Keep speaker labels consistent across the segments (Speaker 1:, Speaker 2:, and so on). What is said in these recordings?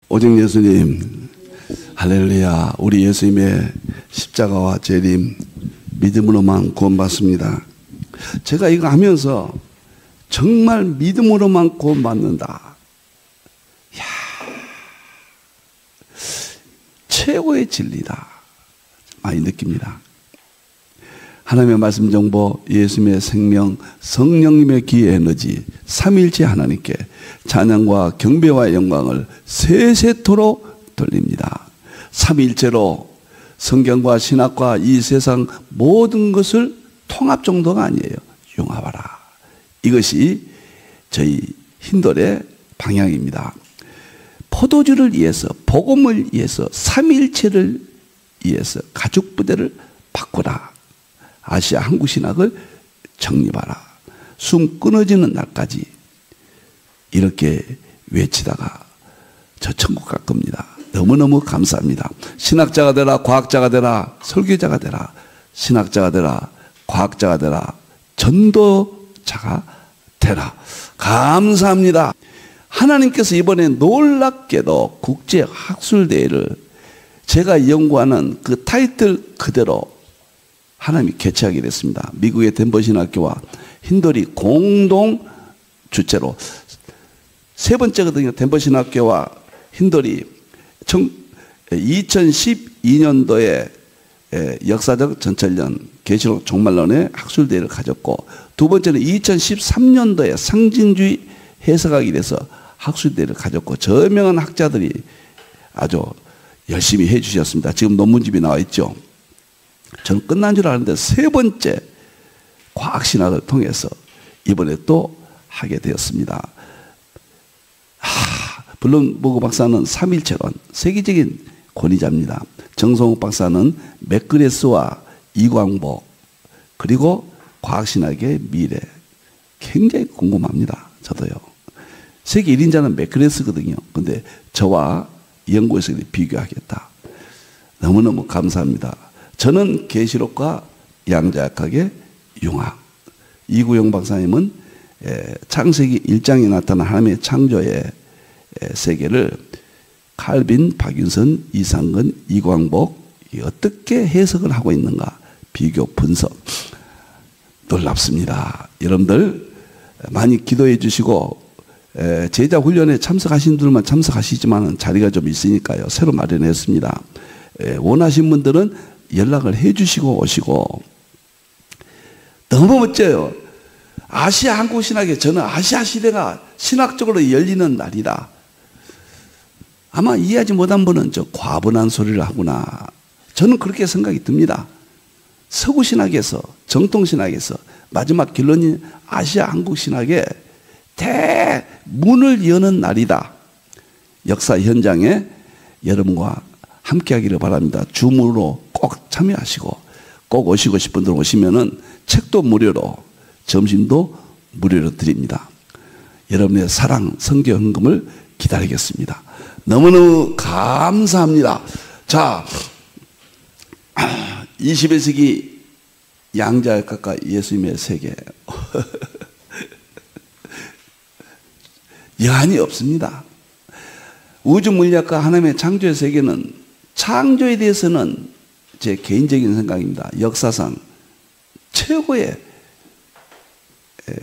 Speaker 1: 오직 예수님, 할렐루야. 우리 예수님의 십자가와 재림, 믿음으로만 구원받습니다. 제가 이거 하면서 정말 믿음으로만 구원받는다. 이야, 최고의 진리다. 많이 느낍니다. 하나님의 말씀 정보, 예수님의 생명, 성령님의 기의 에너지, 삼위일체 하나님께 찬양과 경배와 영광을 세세토록 돌립니다. 삼위일체로 성경과 신학과 이 세상 모든 것을 통합 정도가 아니에요. 융합하라. 이것이 저희 힌돌의 방향입니다. 포도주를 위해서, 복음을 위해서, 삼위일체를 위해서 가죽 부대를 바꾸라. 아시아 한국 신학을 정립하라. 숨 끊어지는 날까지 이렇게 외치다가 저 천국 갈 겁니다. 너무너무 감사합니다. 신학자가 되라, 과학자가 되라, 설교자가 되라, 신학자가 되라, 과학자가 되라, 전도자가 되라. 감사합니다. 하나님께서 이번에 놀랍게도 국제학술대회를 제가 연구하는 그 타이틀 그대로 하나님이 개최하게 됐습니다. 미국의 덴버신학교와 힌돌이 공동 주최로 세 번째거든요. 덴버신학교와 힌돌이 2012년도에 역사적 전철련 계시록 종말론의 학술대회를 가졌고, 두 번째는 2013년도에 상징주의 해석학에 대해서 학술대회를 가졌고, 저명한 학자들이 아주 열심히 해주셨습니다. 지금 논문집이 나와 있죠. 저는 끝난 줄 알았는데 세 번째 과학신학을 통해서 이번에 또 하게 되었습니다. 블룸버그 박사는 삼일체론 세계적인 권위자입니다. 정성욱 박사는 맥그레스와 이광복, 그리고 과학신학의 미래, 굉장히 궁금합니다. 저도요. 세계 1인자는 맥그레스거든요. 근데 저와 연구에서 비교하겠다. 너무너무 감사합니다. 저는 계시록과 양자역학의 융합, 이구영 박사님은 창세기 1장에 나타난 하나님의 창조의 세계를 칼빈, 박윤선, 이상근, 이광복 어떻게 해석을 하고 있는가 비교 분석. 놀랍습니다. 여러분들 많이 기도해 주시고, 제자 훈련에 참석하신 분들만 참석하시지만 자리가 좀 있으니까요, 새로 마련했습니다. 원하신 분들은 연락을 해 주시고 오시고. 너무 멋져요. 아시아 한국 신학에 저는 아시아 시대가 신학적으로 열리는 날이다. 아마 이해하지 못한 분은 저 과분한 소리를 하구나, 저는 그렇게 생각이 듭니다. 서구 신학에서, 정통 신학에서 마지막 결론인 아시아 한국 신학의 대문을 여는 날이다. 역사 현장에 여러분과 함께 하기를 바랍니다. 줌으로 꼭 참여하시고, 꼭 오시고 싶은 분들 오시면은 책도 무료로, 점심도 무료로 드립니다. 여러분의 사랑, 선교 헌금을 기다리겠습니다. 너무너무 감사합니다. 자, 21세기 양자역학과 예수님의 세계. 여한이 없습니다. 우주물리학과 하나님의 창조의 세계는, 창조에 대해서는 제 개인적인 생각입니다. 역사상 최고의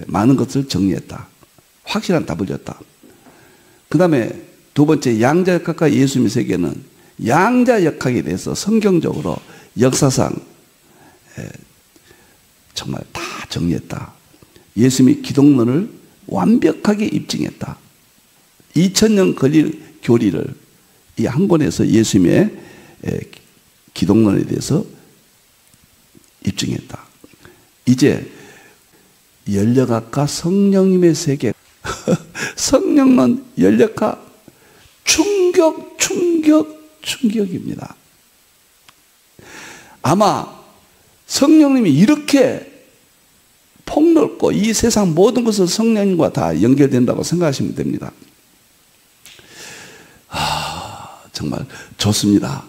Speaker 1: 많은 것을 정리했다. 확실한 답을 줬다. 그 다음에 두 번째, 양자역학과 예수님의 세계는 양자역학에 대해서 성경적으로 역사상 정말 다 정리했다. 예수님이 기독론을 완벽하게 입증했다. 2000년 걸릴 교리를 이 한 권에서 예수님의 기독론에 대해서 입증했다. 이제 연력학과 성령님의 세계, 성령론 연력학, 충격입니다. 아마 성령님이 이렇게 폭넓고 이 세상 모든 것은 성령님과 다 연결된다고 생각하시면 됩니다. 정말 좋습니다.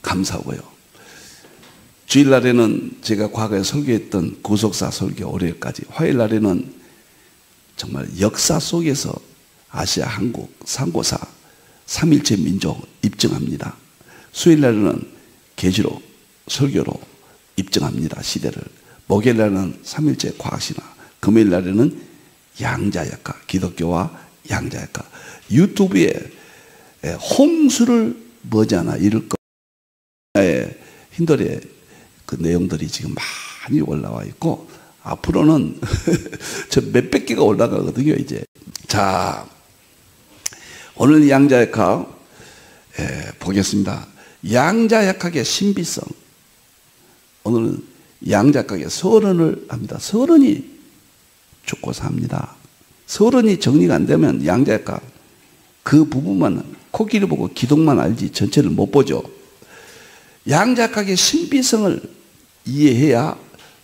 Speaker 1: 감사하고요. 주일날에는 제가 과거에 설교했던 구속사 설교 월요일까지, 화요일날에는 정말 역사 속에서 아시아 한국 상고사 삼일체 민족 입증합니다. 수요일날은 계시록 설교로 입증합니다. 시대를. 목요일날은 삼일체 과학신화, 금요일날에는 양자역학, 기독교와 양자역학. 유튜브에 홍수를 머지않아 이룰 거에 힌돌의 그 내용들이 지금 많이 올라와 있고 앞으로는 저 몇백 개가 올라가거든요. 이제 자, 오늘 양자역학 보겠습니다. 양자역학의 신비성. 오늘은 양자역학의 서론을 합니다. 서론이 죽고 삽니다. 서론이 정리가 안 되면 양자역학 그 부분만 코끼리 보고 기둥만 알지 전체를 못 보죠. 양자역학의 신비성을 이해해야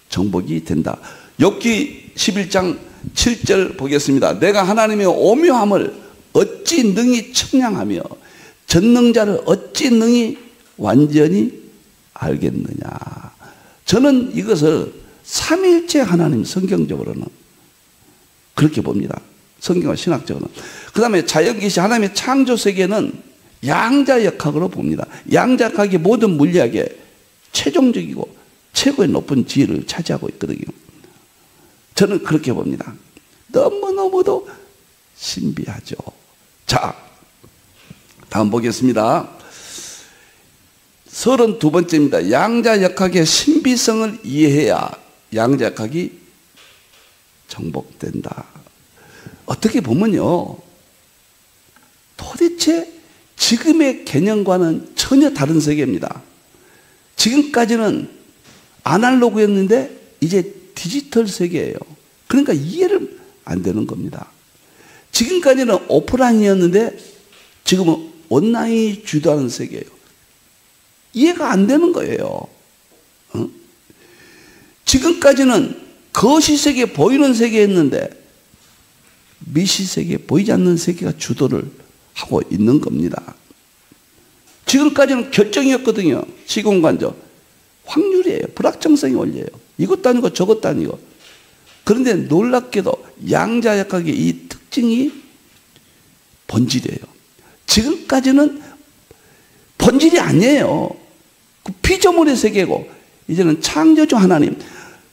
Speaker 1: 정복이 된다. 욥기 11장 7절 보겠습니다. 내가 하나님의 오묘함을 어찌 능히 측량하며 전능자를 어찌 능히 완전히 알겠느냐. 저는 이것을 삼일체 하나님 성경적으로는 그렇게 봅니다. 성경과 신학적으로는. 그 다음에 자연계시 하나님의 창조세계는 양자역학으로 봅니다. 양자역학이 모든 물리학의 최종적이고 최고의 높은 지위를 차지하고 있거든요. 저는 그렇게 봅니다. 너무너무도 신비하죠. 자, 다음 보겠습니다. 32번째입니다. 양자역학의 신비성을 이해해야 양자역학이 정복된다. 어떻게 보면요, 도대체 지금의 개념과는 전혀 다른 세계입니다. 지금까지는 아날로그였는데 이제 디지털 세계예요. 그러니까 이해를 안 되는 겁니다. 지금까지는 오프라인이었는데 지금은 온라인이 주도하는 세계예요. 이해가 안 되는 거예요. 지금까지는 거시세계 보이는 세계였는데 미시세계 보이지 않는 세계가 주도를 하고 있는 겁니다. 지금까지는 결정이었거든요. 시공간적 확률이에요. 불확정성이 올려요. 이것도 아니고 저것도 아니고. 그런데 놀랍게도 양자역학의 이 특징이 본질이에요. 지금까지는 본질이 아니에요. 그 피조물의 세계고 이제는 창조주 하나님.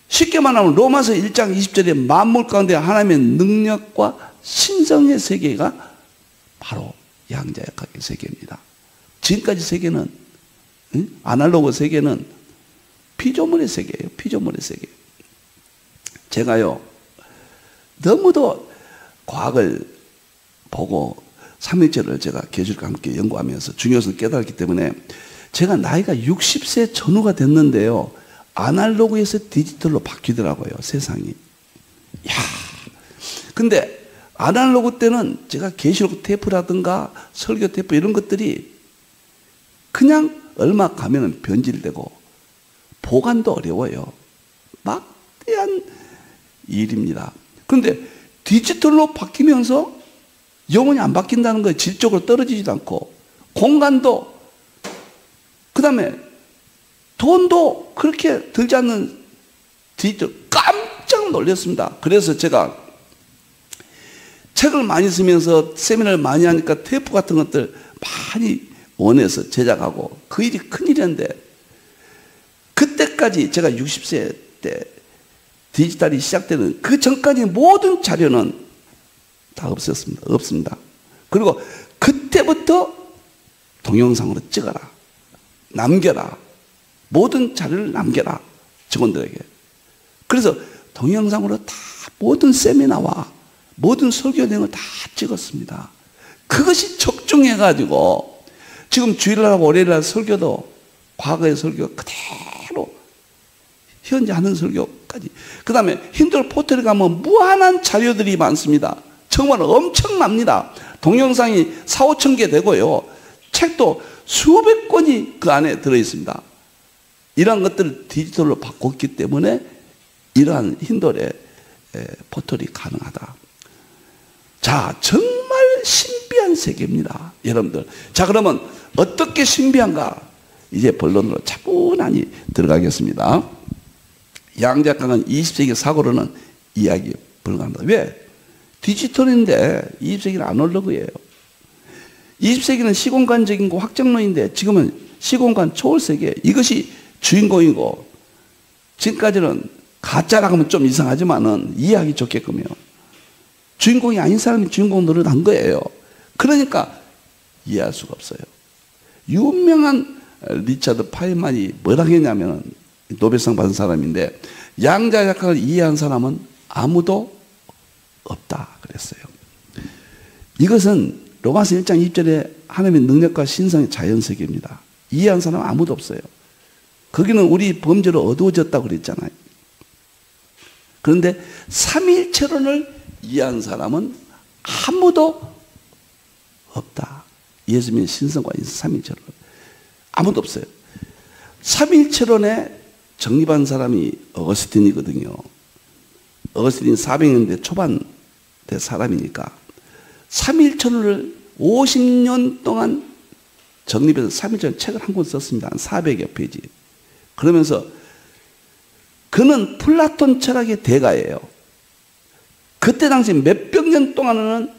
Speaker 1: 쉽게 말하면 로마서 1장 20절에 만물 가운데 하나님의 능력과 신성의 세계가 바로 양자역학의 세계입니다. 지금까지 세계는 아날로그 세계는 피조물의 세계예요. 피조물의 세계. 제가요 너무도 과학을 보고 삼일체를 제가 계시록과 함께 연구하면서 중요성을 깨달았기 때문에 제가 나이가 60세 전후가 됐는데요 아날로그에서 디지털로 바뀌더라고요. 세상이. 야, 근데 아날로그 때는 제가 계시록 테이프라든가 설교 테이프 이런 것들이 그냥 얼마 가면은 변질되고 보관도 어려워요. 막대한 일입니다. 그런데 디지털로 바뀌면서 영원히 안 바뀐다는 거예요. 질적으로 떨어지지도 않고 공간도 그 다음에 돈도 그렇게 들지 않는 디지털. 깜짝 놀랐습니다. 그래서 제가 책을 많이 쓰면서 세미나를 많이 하니까 테이프 같은 것들 많이 원해서 제작하고 그 일이 큰일이었는데 그때까지 제가 60세 때 디지털이 시작되는 그 전까지 모든 자료는 다 없었습니다. 없습니다. 그리고 그때부터 동영상으로 찍어라. 남겨라. 모든 자료를 남겨라. 직원들에게. 그래서 동영상으로 다 모든 세미나와 모든 설교 내용을 다 찍었습니다. 그것이 적중해가지고 지금 주일날하고 월요일날 설교도 과거의 설교 그대로 현재 하는 설교까지. 그 다음에 힌두 포털에 가면 무한한 자료들이 많습니다. 정말 엄청납니다. 동영상이 4, 5천 개 되고요. 책도 수백 권이 그 안에 들어있습니다. 이러한 것들을 디지털로 바꿨기 때문에 이러한 힌돌의 포털이 가능하다. 자, 정말 신비한 세계입니다. 여러분들. 자, 그러면 어떻게 신비한가? 이제 본론으로 차분하니 들어가겠습니다. 양자역학은 20세기 사고로는 이야기 불가합니다. 왜? 디지털인데 20세기는 아날로그예요. 20세기는 시공간적인 거 확정론인데 지금은 시공간 초월세계, 이것이 주인공이고, 지금까지는 가짜라고 하면 좀 이상하지만은 이해하기 좋게끔요. 주인공이 아닌 사람이 주인공 노릇한 거예요. 그러니까 이해할 수가 없어요. 유명한 리차드 파인만이 뭐라 했냐면, 노벨상 받은 사람인데, 양자역학을 이해한 사람은 아무도 없다 그랬어요. 이것은 로마서 1장 2절에 하나님의 능력과 신성의 자연세계입니다. 이해한 사람은 아무도 없어요. 거기는 우리 범죄로 어두워졌다고 그랬잖아요. 그런데 삼위일체론을 이해한 사람은 아무도 없다. 예수님의 신성과 삼위일체론 아무도 없어요. 삼위일체론에 정립한 사람이 어거스틴이거든요. 어거스틴이 400년대 초반 대 사람이니까 삼위일체론을 50년 동안 정립해서 삼위일체론 책을 한 권 썼습니다. 한 400여 페이지. 그러면서 그는 플라톤 철학의 대가예요. 그때 당시 몇백 년 동안은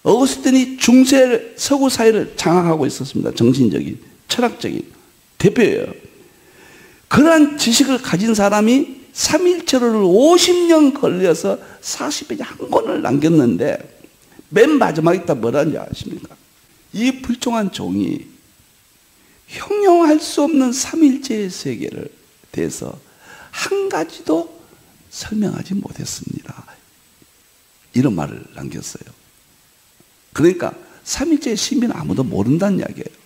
Speaker 1: 어거스틴이 중세 서구 사회를 장악하고 있었습니다. 정신적인, 철학적인 대표예요. 그러한 지식을 가진 사람이 삼위일체론을 50년 걸려서 40페이지 한 권을 남겼는데, 맨 마지막에 딱 뭐라는지 아십니까? 이 불종한 종이 형용할 수 없는 삼위일체의 세계를 대해서 한 가지도 설명하지 못했습니다. 이런 말을 남겼어요. 그러니까 삼위일체의 신비는 아무도 모른다는 이야기예요.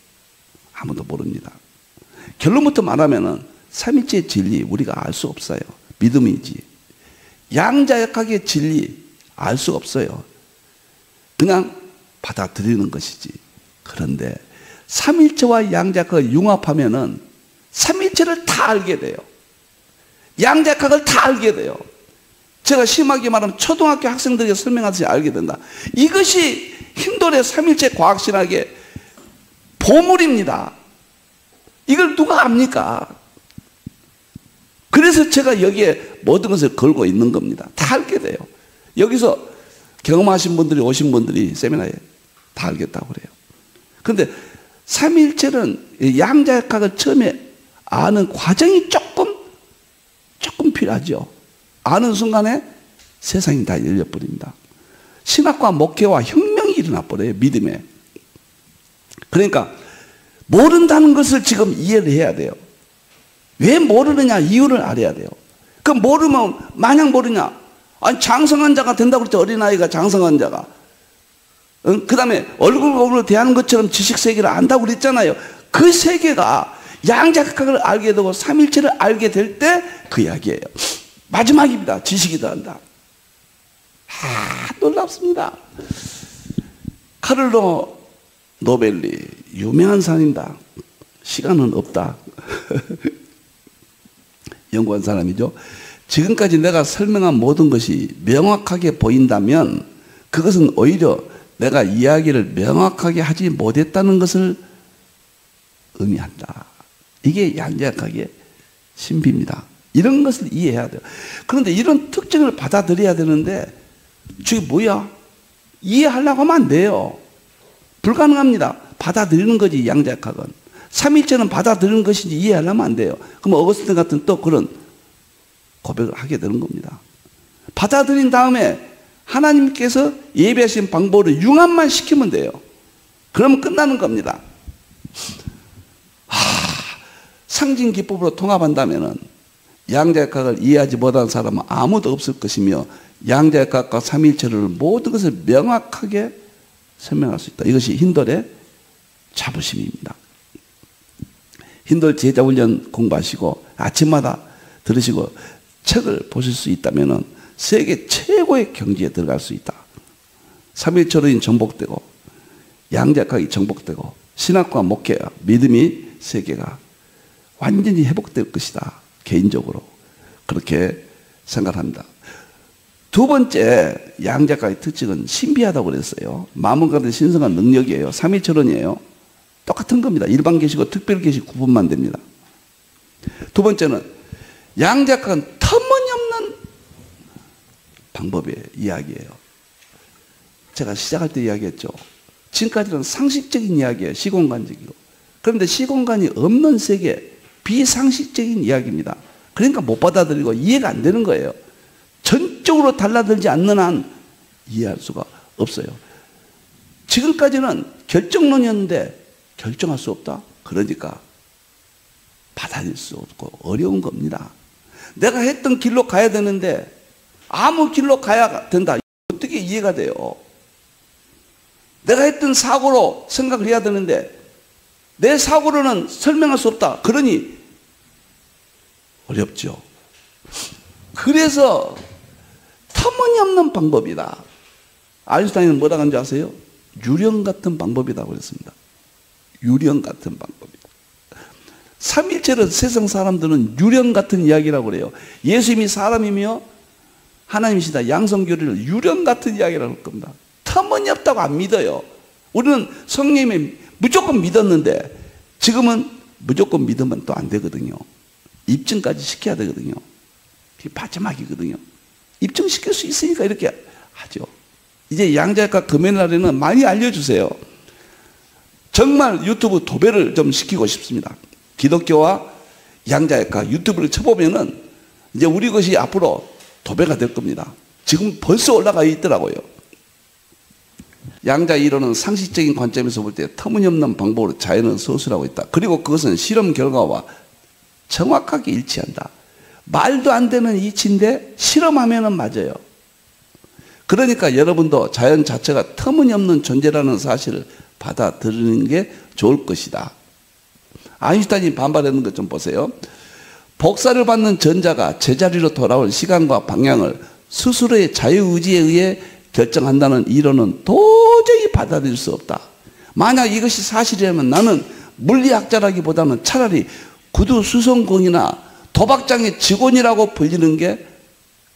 Speaker 1: 아무도 모릅니다. 결론부터 말하면은 삼위일체의 진리 우리가 알 수 없어요. 믿음이지. 양자역학의 진리 알 수 없어요. 그냥 받아들이는 것이지. 그런데 삼위일체와 양자역학을 융합하면은 삼위일체를 다 알게 돼요. 양자역학을 다 알게 돼요. 제가 심하게 말하면 초등학교 학생들에게 설명하듯이 알게 된다. 이것이 힌두의 삼위일체 과학신학의 보물입니다. 이걸 누가 압니까? 그래서 제가 여기에 모든 것을 걸고 있는 겁니다. 다 알게 돼요. 여기서 경험하신 분들이, 오신 분들이 세미나에 다 알겠다고 그래요. 그런데 삼위일체는 양자역학을 처음에 아는 과정이 조금 필요하죠. 아는 순간에 세상이 다 열려버립니다. 신학과 목회와 혁명이 일어나 버려요. 믿음에. 그러니까 모른다는 것을 지금 이해를 해야 돼요. 왜 모르느냐 이유를 알아야 돼요. 그럼 모르면 마냥 모르냐? 아니 장성한 자가 된다고 그랬죠. 어린아이가 장성한 자가. 응? 그 다음에 얼굴 대하는 것처럼 지식세계를 안다고 그랬잖아요. 그 세계가 양자역학을 알게 되고 삼위일체를 알게 될 때 그 이야기예요. 마지막입니다. 지식이 더한다. 놀랍습니다. 카를로 노벨리 유명한 사람입니다. 시간은 없다. 연구한 사람이죠. 지금까지 내가 설명한 모든 것이 명확하게 보인다면 그것은 오히려 내가 이야기를 명확하게 하지 못했다는 것을 의미한다. 이게 양자역학의 신비입니다. 이런 것을 이해해야 돼요. 그런데 이런 특징을 받아들여야 되는데 저게 뭐야? 이해하려고 하면 안 돼요. 불가능합니다. 받아들이는 거지 양자역학은. 삼위일체는 받아들이는 것이지 이해하려면 안 돼요. 그럼 어거스틴 같은 또 그런 고백을 하게 되는 겁니다. 받아들인 다음에 하나님께서 예배하신 방법으로 융합만 시키면 돼요. 그러면 끝나는 겁니다. 상징 기법으로 통합한다면은 양자역학을 이해하지 못한 사람은 아무도 없을 것이며 양자역학과 삼위일체를 모든 것을 명확하게 설명할 수 있다. 이것이 힌돌의 자부심입니다. 힌돌 제자훈련 공부하시고 아침마다 들으시고 책을 보실 수 있다면은 세계 최고의 경지에 들어갈 수 있다. 삼위일체론이 정복되고 양자역학이 정복되고 신학과 목회, 믿음이 세계가 완전히 회복될 것이다. 개인적으로 그렇게 생각합니다. 두 번째 양자역학의 특징은 신비하다고 그랬어요. 마음과의 신성한 능력이에요. 삼위일체론이에요. 똑같은 겁니다. 일반 계시고 특별 계시 구분만 됩니다. 두 번째는 양자역학은 터무니없는 방법의 이야기예요. 제가 시작할 때 이야기했죠. 지금까지는 상식적인 이야기예요. 시공간적이고. 그런데 시공간이 없는 세계, 비상식적인 이야기입니다. 그러니까 못 받아들이고 이해가 안 되는 거예요. 전적으로 달라들지 않는 한 이해할 수가 없어요. 지금까지는 결정론이었는데 결정할 수 없다. 그러니까 받아들일 수 없고 어려운 겁니다. 내가 했던 길로 가야 되는데 아무 길로 가야 된다. 어떻게 이해가 돼요? 내가 했던 사고로 생각을 해야 되는데 내 사고로는 설명할 수 없다. 그러니 어렵죠. 그래서 터무니없는 방법이다. 아인슈타인은 뭐라고 하는지 아세요? 유령 같은 방법이라고 그랬습니다. 유령 같은 방법이다. 삼일체를 세상 사람들은 유령 같은 이야기라고 그래요. 예수님이 사람이며 하나님이시다. 양성교리를 유령 같은 이야기라고 할 겁니다. 터무니없다고 안 믿어요. 우리는 성령님이 무조건 믿었는데 지금은 무조건 믿으면 또 안 되거든요. 입증까지 시켜야 되거든요. 그게 마지막이거든요. 입증시킬 수 있으니까 이렇게 하죠. 이제 양자역학 금요일날에는 많이 알려주세요. 정말 유튜브 도배를 좀 시키고 싶습니다. 기독교와 양자역학 유튜브를 쳐보면은 이제 우리 것이 앞으로 도배가 될 겁니다. 지금 벌써 올라가 있더라고요. 양자 이론은 상식적인 관점에서 볼 때 터무니없는 방법으로 자연을 서술하고 있다. 그리고 그것은 실험 결과와 정확하게 일치한다. 말도 안 되는 이치인데 실험하면은 맞아요. 그러니까 여러분도 자연 자체가 터무니없는 존재라는 사실을 받아들이는 게 좋을 것이다. 아인슈타인이 반발했는 것 좀 보세요. 복사를 받는 전자가 제자리로 돌아올 시간과 방향을 스스로의 자유의지에 의해 결정한다는 이론은 도저히 받아들일 수 없다. 만약 이것이 사실이라면 나는 물리학자라기보다는 차라리 구두수성공이나 도박장의 직원이라고 불리는 게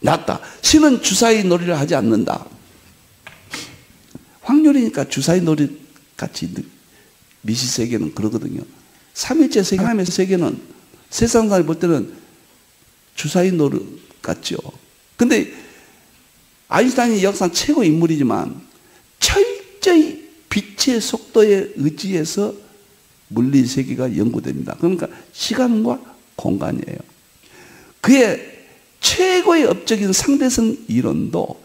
Speaker 1: 낫다. 신은 주사위 놀이를 하지 않는다. 확률이니까 주사위 놀이 같이 미시세계는 그러거든요. 삼일체 세계, 하나님의 세계는 세상 사람이 볼 때는 주사위 놀이 같죠. 근데 아인슈타인이 역사 최고 인물이지만 철저히 빛의 속도에 의지해서 물리 세계가 연구됩니다. 그러니까 시간과 공간이에요. 그의 최고의 업적인 상대성 이론도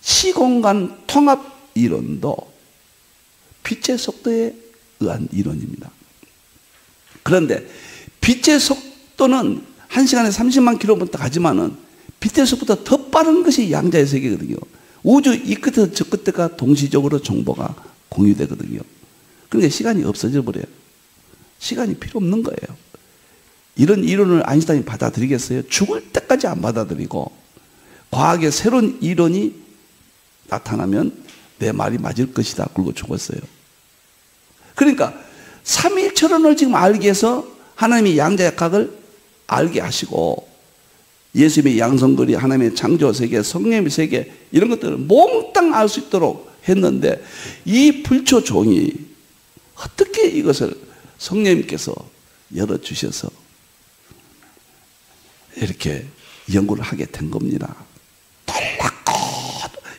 Speaker 1: 시공간 통합 이론도 빛의 속도에 의한 이론입니다. 그런데 빛의 속도는 1시간에 30만 킬로미터 가지만은 빛의 속도보다 더 빠른 것이 양자의 세계거든요. 우주 이 끝에서 저 끝에가 동시적으로 정보가 공유되거든요. 그러니까 시간이 없어져 버려요. 시간이 필요 없는 거예요. 이런 이론을 아인슈타인이 받아들이겠어요? 죽을 때까지 안 받아들이고 과학의 새로운 이론이 나타나면 내 말이 맞을 것이다. 그러고 죽었어요. 그러니까 삼위일체론을 지금 알기 위해서 하나님이 양자역학을 알게 하시고 예수님의 양성거리, 하나님의 창조세계, 성령의 세계 이런 것들을 몽땅 알 수 있도록 했는데 이 불초종이 어떻게 이것을 성령님께서 열어주셔서 이렇게 연구를 하게 된 겁니다. 놀랍고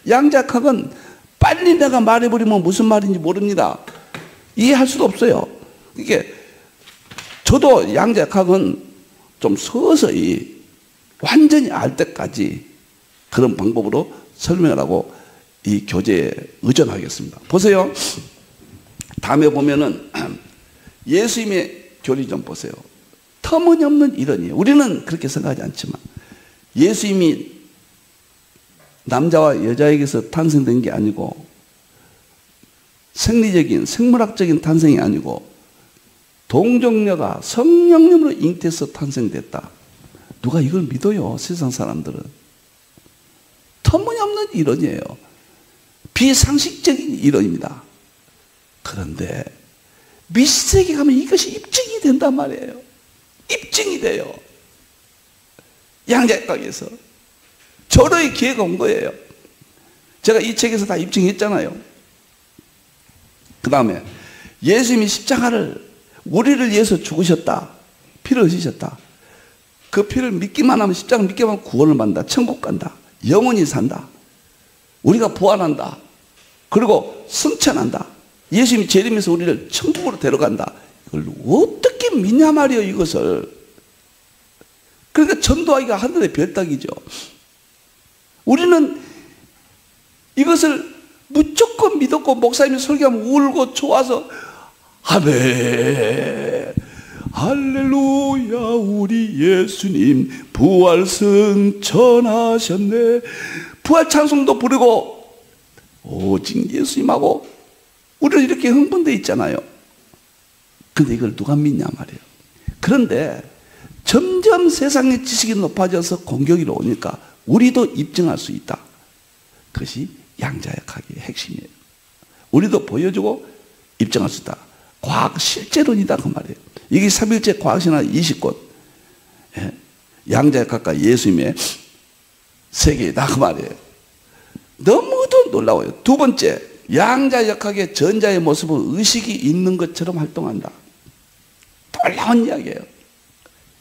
Speaker 1: 양자역학은 빨리 내가 말해버리면 무슨 말인지 모릅니다. 이해할 수도 없어요. 이게 저도 양자역학은 좀 서서히 완전히 알 때까지 그런 방법으로 설명을 하고 이 교재에 의존하겠습니다. 보세요. 다음에 보면은 예수님의 교리 좀 보세요. 터무니없는 이론이에요. 우리는 그렇게 생각하지 않지만 예수님이 남자와 여자에게서 탄생된 게 아니고 생리적인 생물학적인 탄생이 아니고 동정녀가 성령님으로 잉태해서 탄생됐다. 누가 이걸 믿어요? 세상 사람들은. 터무니없는 이론이에요. 비상식적인 이론입니다. 그런데 미시세계 가면 이것이 입증이 된단 말이에요. 입증이 돼요. 양자역학에서. 절호의 기회가 온 거예요. 제가 이 책에서 다 입증했잖아요. 그 다음에 예수님이 십자가를 우리를 위해서 죽으셨다. 피를 흘리셨다. 그 피를 믿기만 하면 십자가를 믿기만 하면 구원을 받는다. 천국 간다. 영원히 산다. 우리가 부활한다. 그리고 승천한다. 예수님이 재림해서 우리를 천국으로 데려간다. 이걸 어떻게 믿냐 말이에요, 이것을. 그러니까 전도하기가 하늘의 별따기죠. 우리는 이것을 무조건 믿었고, 목사님이 설교하면 울고 좋아서 아멘, 할렐루야, 우리 예수님 부활승 전하셨네. 부활 찬송도 부르고 오직 예수님하고 우리는 이렇게 흥분되어 있잖아요. 근데 이걸 누가 믿냐 말이에요. 그런데 점점 세상의 지식이 높아져서 공격이 오니까 우리도 입증할 수 있다. 그것이 양자역학의 핵심이에요. 우리도 보여주고 입증할 수 있다. 과학 실제론이다, 그 말이에요. 이게 3일째 과학신학 20곳, 양자역학과 예수님의 세계이다, 그 말이에요. 너무도 놀라워요. 두 번째, 양자역학의 전자의 모습은 의식이 있는 것처럼 활동한다. 놀라운 이야기예요.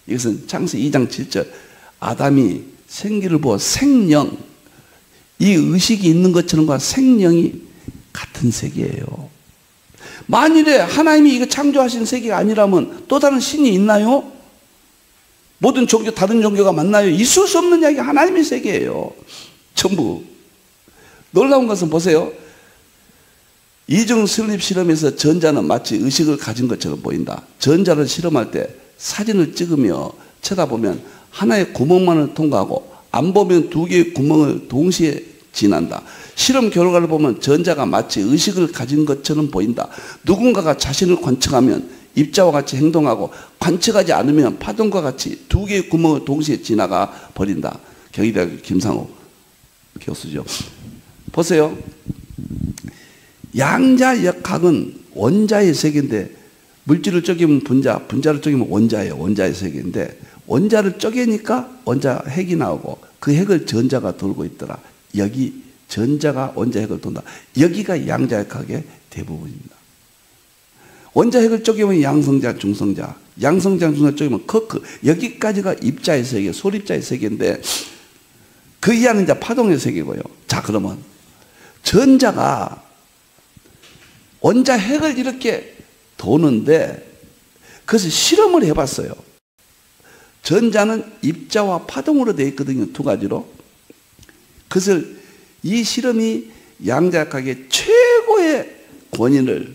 Speaker 1: 이것은 창세기 2장 7절, 아담이 생기를 보아 생령, 이 의식이 있는 것처럼과 생령이 같은 세계예요. 만일에 하나님이 이거 창조하신 세계가 아니라면 또 다른 신이 있나요? 모든 종교, 다른 종교가 맞나요? 있을 수 없는 이야기가 하나님의 세계예요. 전부. 놀라운 것은 보세요. 이중 슬립 실험에서 전자는 마치 의식을 가진 것처럼 보인다. 전자를 실험할 때 사진을 찍으며 쳐다보면 하나의 구멍만을 통과하고 안 보면 두 개의 구멍을 동시에 지난다. 실험 결과를 보면 전자가 마치 의식을 가진 것처럼 보인다. 누군가가 자신을 관측하면 입자와 같이 행동하고 관측하지 않으면 파동과 같이 두 개의 구멍을 동시에 지나가 버린다. 경희대학교 김상호 교수죠. 보세요. 양자역학은 원자의 세계인데 물질을 쪼개면 분자, 분자를 쪼개면 원자예요. 원자의 세계인데 원자를 쪼개니까 원자 핵이 나오고 그 핵을 전자가 돌고 있더라. 여기 전자가 원자 핵을 돈다. 여기가 양자역학의 대부분입니다. 원자 핵을 쪼개면 양성자, 중성자, 양성자, 중성자 쪼개면 커크. 여기까지가 입자의 세계, 소립자의 세계인데 그 이하는 이제 파동의 세계고요. 자, 그러면 전자가 원자 핵을 이렇게 도는데 그것을 실험을 해봤어요. 전자는 입자와 파동으로 되어 있거든요. 두 가지로. 그것을 이 실험이 양자역학의 최고의 권위를,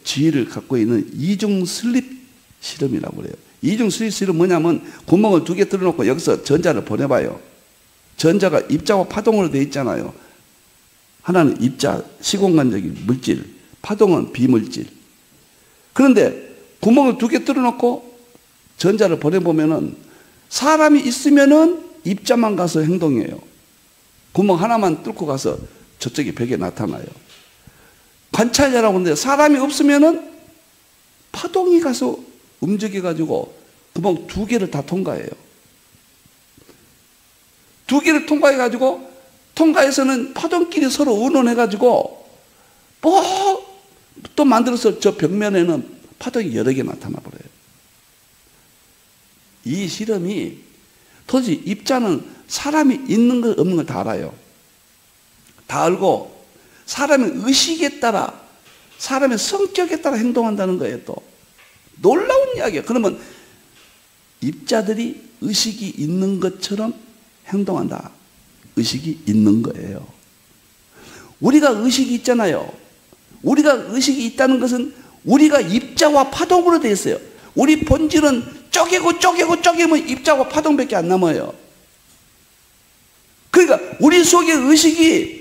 Speaker 1: 지위를 갖고 있는 이중 슬립 실험이라고 그래요. 이중 슬립 실험은 뭐냐면 구멍을 두 개 뚫어놓고 여기서 전자를 보내봐요. 전자가 입자와 파동으로 되어 있잖아요. 하나는 입자, 시공간적인 물질, 파동은 비물질. 그런데 구멍을 두 개 뚫어놓고 전자를 보내보면은 사람이 있으면은 입자만 가서 행동해요. 구멍 하나만 뚫고 가서 저쪽에 벽에 나타나요. 관찰자라고 하는데 사람이 없으면은 파동이 가서 움직여가지고 구멍 두 개를 다 통과해요. 두 개를 통과해가지고 통과해서는 파동끼리 서로 의논해가지고 뭐 또 만들어서 저 벽면에는 파동이 여러 개 나타나 버려요. 이 실험이 도대체 입자는 사람이 있는 걸 없는 걸 다 알아요. 다 알고 사람의 의식에 따라 사람의 성격에 따라 행동한다는 거예요. 또 놀라운 이야기예요. 그러면 입자들이 의식이 있는 것처럼 행동한다. 의식이 있는 거예요. 우리가 의식이 있잖아요. 우리가 의식이 있다는 것은 우리가 입자와 파동으로 되어 있어요. 우리 본질은 쪼개면 입자와 파동밖에 안 남아요. 그러니까 우리 속의 의식이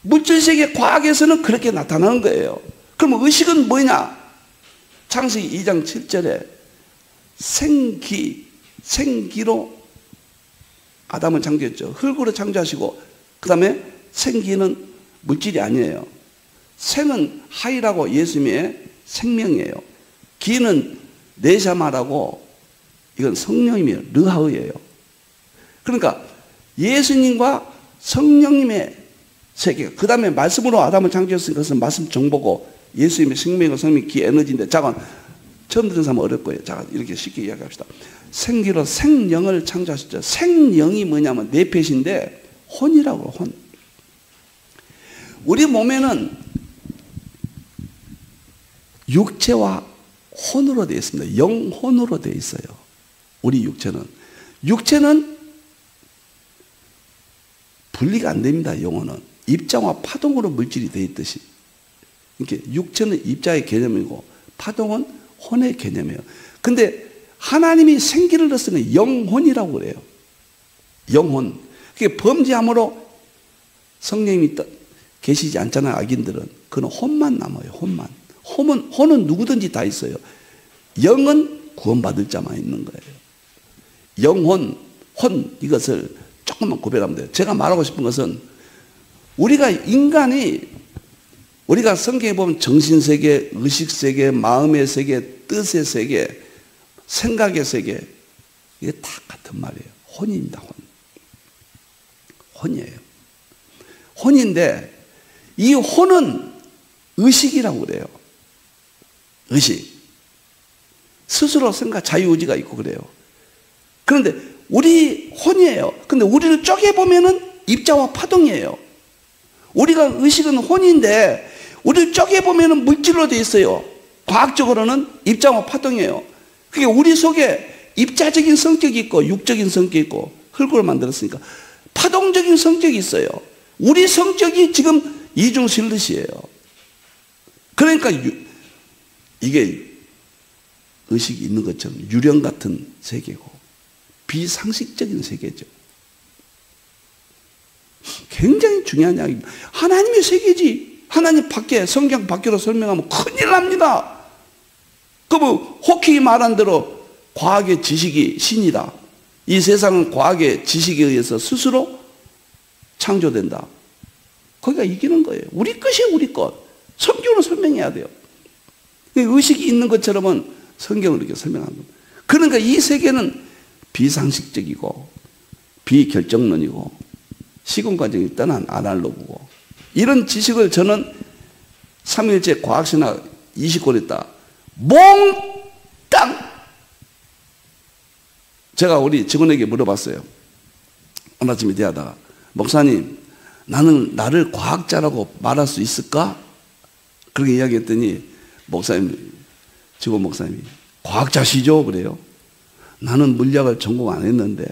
Speaker 1: 물질세계 과학에서는 그렇게 나타나는 거예요. 그럼 의식은 뭐냐? 창세기 2장 7절에 생기로 아담을 창조했죠. 흙으로 창조하시고 그 다음에 생기는 물질이 아니에요. 생은 하이라고 예수님의 생명이에요. 기는 네샤마라고 이건 성령님이에요. 르하의예요. 그러니까 예수님과 성령님의 세계, 그 다음에 말씀으로 아담을 창조했으니까 그것은 말씀 정보고 예수님의 생명과 성령, 기, 에너지인데 잠깐 처음 듣는 사람은 어려울 거예요. 자, 이렇게 쉽게 이야기합시다. 생기로 생령을 창조하셨죠. 생령이 뭐냐면 네펫인데 혼이라고 혼. 우리 몸에는 육체와 혼으로 되어 있습니다. 영혼으로 되어 있어요. 우리 육체는 분리가 안 됩니다. 영혼은 입자와 파동으로 물질이 되어 있듯이. 이렇게 육체는 입자의 개념이고 파동은 혼의 개념이에요. 근데 하나님이 생기를 얻으면 영혼이라고 그래요. 영혼. 그게 범죄함으로 성령님이 계시지 않잖아요. 악인들은. 그건 혼만 남아요. 혼은 누구든지 다 있어요. 영은 구원받을 자만 있는 거예요. 영혼, 혼 이것을 조금만 구별하면 돼요. 제가 말하고 싶은 것은 우리가 성경에 보면 정신세계, 의식세계, 마음의 세계, 뜻의 세계, 생각의 세계 이게 다 같은 말이에요. 혼입니다. 혼이에요. 혼인데 이 혼은 의식이라고 그래요. 의식. 스스로 생각, 자유의지가 있고 그래요. 그런데 우리 혼이에요. 근데 우리를 쪼개보면은 입자와 파동이에요. 우리가 의식은 혼인데 우리를 쪼개보면은 물질로 되어 있어요. 과학적으로는 입자와 파동이에요. 그게 우리 속에 입자적인 성격이 있고 육적인 성격이 있고 흙으로 만들었으니까 파동적인 성격이 있어요. 우리 성격이 지금 이중실릇이에요. 그러니까 이게 의식이 있는 것처럼 유령 같은 세계고 비상식적인 세계죠. 굉장히 중요한 이야기입니다. 하나님의 세계지. 하나님 밖에 성경 밖으로 설명하면 큰일 납니다. 그럼 호킹이 말한 대로 과학의 지식이 신이다. 이 세상은 과학의 지식에 의해서 스스로 창조된다. 거기가 이기는 거예요. 우리 것이 우리 것. 성경으로 설명해야 돼요. 의식이 있는 것처럼은 성경을 이렇게 설명하는 겁니다. 그러니까 이 세계는 비상식적이고 비결정론이고 시공 과정이 떠난 아날로그고 이런 지식을 저는 3일째 과학신학 20권 했다. 몽땅! 제가 우리 직원에게 물어봤어요. 어느 아침에 대하다가 목사님 나는 나를 과학자라고 말할 수 있을까? 그렇게 이야기했더니 직원 목사님이 과학자시죠? 그래요. 나는 물리학을 전공 안 했는데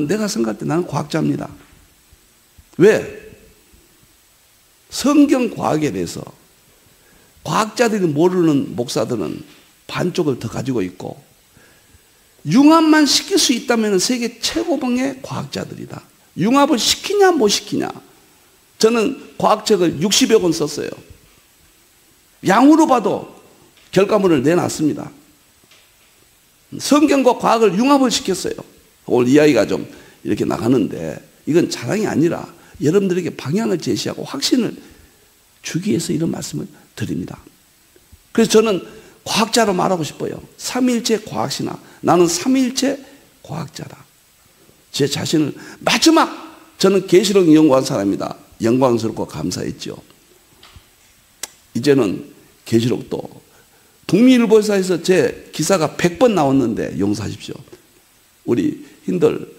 Speaker 1: 내가 생각할 때 나는 과학자입니다. 왜? 성경 과학에 대해서 과학자들이 모르는 목사들은 반쪽을 더 가지고 있고 융합만 시킬 수 있다면 세계 최고봉의 과학자들이다. 융합을 시키냐 못 시키냐. 저는 과학책을 60여 권 썼어요. 양으로 봐도 결과물을 내놨습니다. 성경과 과학을 융합을 시켰어요. 오늘 이야기가 좀 이렇게 나가는데 이건 자랑이 아니라 여러분들에게 방향을 제시하고 확신을 주기 위해서 이런 말씀을 드립니다. 그래서 저는 과학자로 말하고 싶어요. 삼위일체 과학신학. 나는 삼위일체 과학자다. 제 자신을 마지막 저는 계시록 연구한 사람이다. 영광스럽고 감사했죠. 이제는 계시록도 북미일보사에서 제 기사가 100번 나왔는데 용서하십시오. 우리 힌들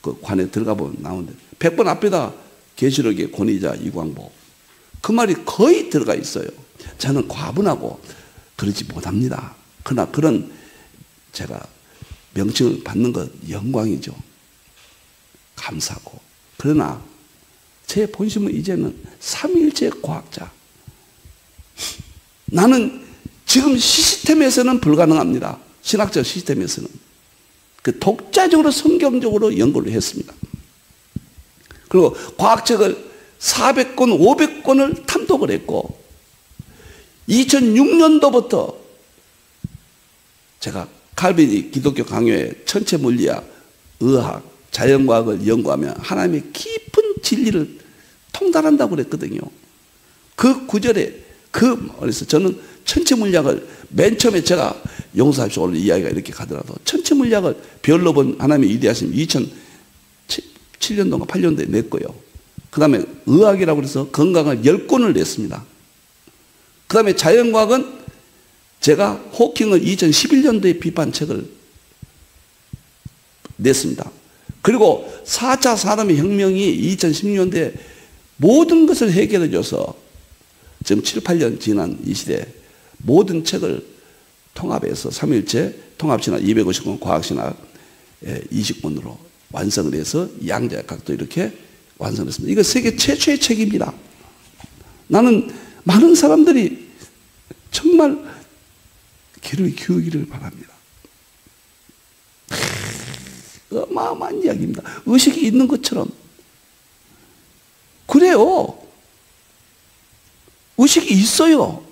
Speaker 1: 그 관에 들어가 보면 나오는데 100번 앞에다 계시록의 권위자 이광복 그 말이 거의 들어가 있어요. 저는 과분하고 그러지 못합니다. 그러나 그런 제가 명칭을 받는 것 영광이죠. 감사고. 그러나 제 본심은 이제는 삼위일체 과학자. 나는 지금 시스템에서는 불가능합니다. 신학적 시스템에서는. 그 독자적으로 성경적으로 연구를 했습니다. 그리고 과학책을 400권, 500권을 탐독을 했고 2006년도부터 제가 칼빈이 기독교 강요에 천체 물리학, 의학, 자연과학을 연구하며 하나님의 깊은 진리를 통달한다고 그랬거든요. 그 구절에 그래서 저는 천체 물리학을 맨 처음에 제가 용서하십시오. 오늘 이야기가 이렇게 가더라도 천체 물리학을 별로 본 하나님의 위대하심 2007년도인가 8년도에 냈고요. 그 다음에 의학이라고 해서 건강을 10권을 냈습니다. 그 다음에 자연과학은 제가 호킹을 2011년도에 비판책을 냈습니다. 그리고 4차 산업혁명이 2016년도에 모든 것을 해결해 줘서 지금 7, 8년 지난 이 시대에 모든 책을 통합해서 삼일체 통합신학 250권, 과학신학 20권으로 완성을 해서 양자역학도 이렇게 완성했습니다. 이거 세계 최초의 책입니다. 나는 많은 사람들이 정말 귀를 기울이기를 바랍니다. 어마어마한 이야기입니다. 의식이 있는 것처럼. 그래요. 의식이 있어요.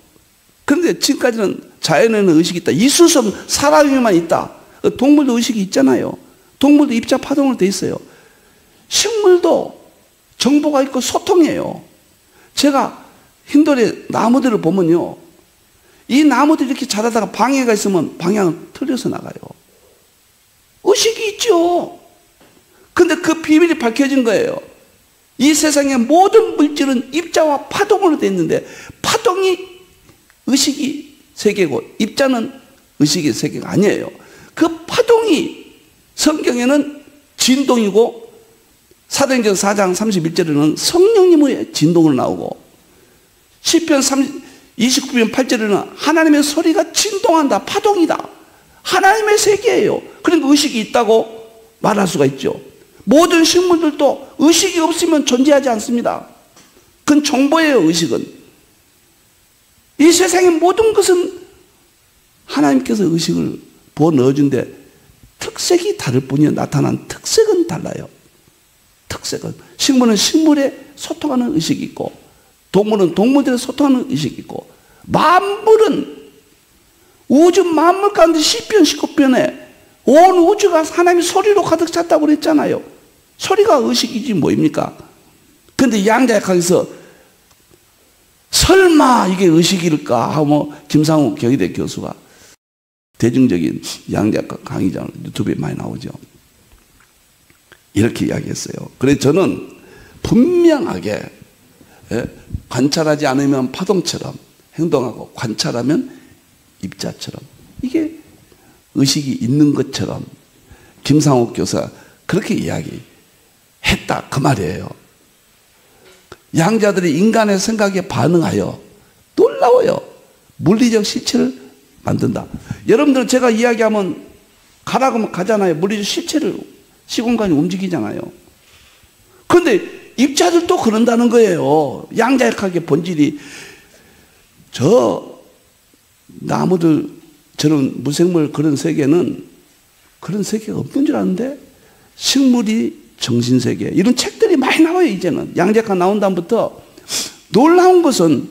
Speaker 1: 그런데 지금까지는 자연에는 의식이 있다. 이수성 사람에만 있다. 동물도 의식이 있잖아요. 동물도 입자 파동으로 돼 있어요. 식물도 정보가 있고 소통해요. 제가 힌돌의 나무들을 보면요. 이 나무들이 이렇게 자라다가 방해가 있으면 방향을 틀려서 나가요. 의식이 있죠. 근데 그 비밀이 밝혀진 거예요. 이 세상의 모든 물질은 입자와 파동으로 되어 있는데 파동이 의식이 세계고 입자는 의식의 세계가 아니에요. 그 파동이 성경에는 진동이고 사도행전 4장 31절에는 성령님의 진동으로 나오고 시편 29편 8절에는 하나님의 소리가 진동한다. 파동이다. 하나님의 세계예요. 그러니까 의식이 있다고 말할 수가 있죠. 모든 식물들도 의식이 없으면 존재하지 않습니다. 그건 정보예요. 의식은. 이 세상의 모든 것은 하나님께서 의식을 부어 넣어준데 특색이 다를 뿐이에요. 나타난 특색은 달라요. 특색은. 식물은 식물에 소통하는 의식이 있고 동물은 동물들에 소통하는 의식이 있고 만물은 우주 만물 가운데 시편 19편에 온 우주가 하나님의 소리로 가득 찼다고 그랬잖아요. 소리가 의식이지 뭐입니까? 그런데 양자역학에서 설마 이게 의식일까 하고 김상욱 경희대 교수가 대중적인 양자역학 강의자는 유튜브에 많이 나오죠. 이렇게 이야기했어요. 그래서 저는 분명하게 관찰하지 않으면 파동처럼 행동하고 관찰하면 입자처럼 이게 의식이 있는 것처럼 김상욱 교수가 그렇게 이야기했다 그 말이에요. 양자들이 인간의 생각에 반응하여 놀라워요. 물리적 실체를 만든다. 여러분들은 제가 이야기하면 가라고 하면 가잖아요. 물리적 실체를 시공간이 움직이잖아요. 그런데 입자들도 그런다는 거예요. 양자역학의 본질이 저 나무들 저런 무생물 그런 세계는 그런 세계가 없는 줄 아는데 식물이 정신세계 이런 책들이 많이 나와요. 이제는 양자역학 나온 다음부터 놀라운 것은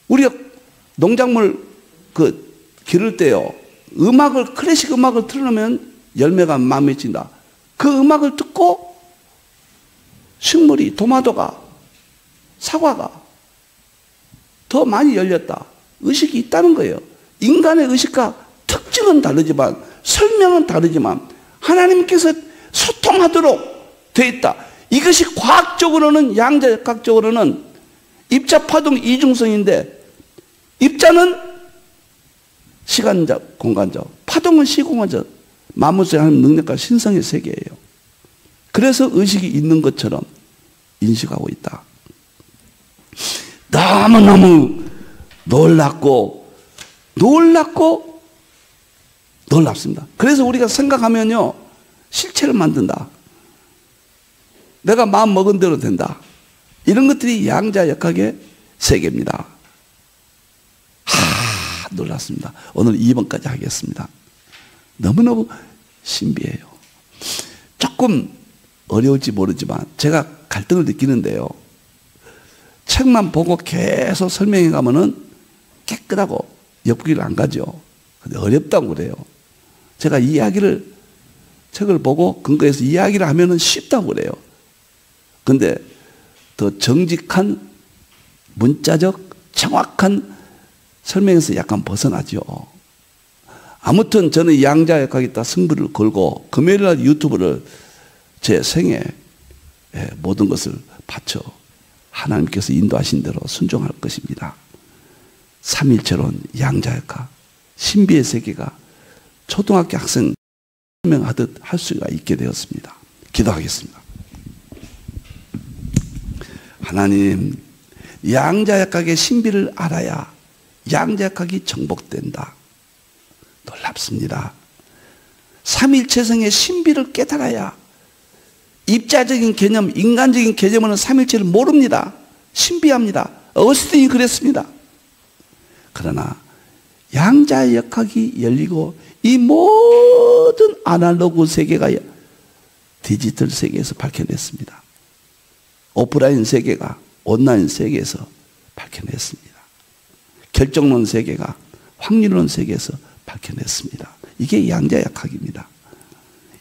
Speaker 1: 우리가 농작물 기를 때요 음악을 클래식 음악을 틀어놓으면 열매가 맺힌다. 그 음악을 듣고 식물이 토마토가 사과가 더 많이 열렸다. 의식이 있다는 거예요. 인간의 의식과 특징은 다르지만 설명은 다르지만 하나님께서 소통하도록 되어 있다. 이것이 과학적으로는 양자역학적으로는 입자 파동 이중성인데 입자는 시간적 공간적 파동은 시공간적 만물의 하나님 능력과 신성의 세계예요. 그래서 의식이 있는 것처럼 인식하고 있다. 너무너무 놀랍습니다. 그래서 우리가 생각하면요 실체를 만든다. 내가 마음 먹은 대로 된다. 이런 것들이 양자역학의 세계입니다. 놀랐습니다. 오늘 2번까지 하겠습니다. 너무너무 신비해요. 조금 어려울지 모르지만 제가 갈등을 느끼는데요. 책만 보고 계속 설명해 가면은 깨끗하고 옆길을 안 가죠. 근데 어렵다고 그래요. 제가 이야기를 책을 보고 근거해서 이야기를 하면은 쉽다고 그래요. 근데 더 정직한 문자적 정확한 설명에서 약간 벗어나죠. 아무튼 저는 양자역학에다 승부를 걸고 금요일날 유튜브를 제 생에 모든 것을 바쳐 하나님께서 인도하신 대로 순종할 것입니다. 삼일체론 양자역학 신비의 세계가 초등학교 학생 설명하듯 할 수가 있게 되었습니다. 기도하겠습니다. 하나님, 양자역학의 신비를 알아야 양자역학이 정복된다. 놀랍습니다. 삼일체성의 신비를 깨달아야 입자적인 개념, 인간적인 개념은 삼일체를 모릅니다. 신비합니다. 어스틴이 그랬습니다. 그러나 양자역학이 열리고 이 모든 아날로그 세계가 디지털 세계에서 밝혀냈습니다. 오프라인 세계가 온라인 세계에서 밝혀냈습니다. 결정론 세계가 확률론 세계에서 밝혀냈습니다. 이게 양자역학입니다.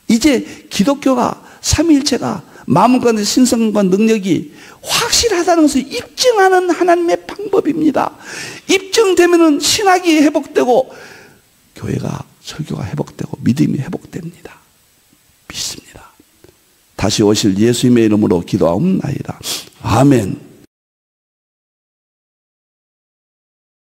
Speaker 1: 이제 기독교가 삼위일체가 마음과 신성과 능력이 확실하다는 것을 입증하는 하나님의 방법입니다. 입증되면 신학이 회복되고 교회가 설교가 회복되고 믿음이 회복됩니다. 믿습니다. 다시 오실 예수님의 이름으로 기도하옵나이다. 아멘.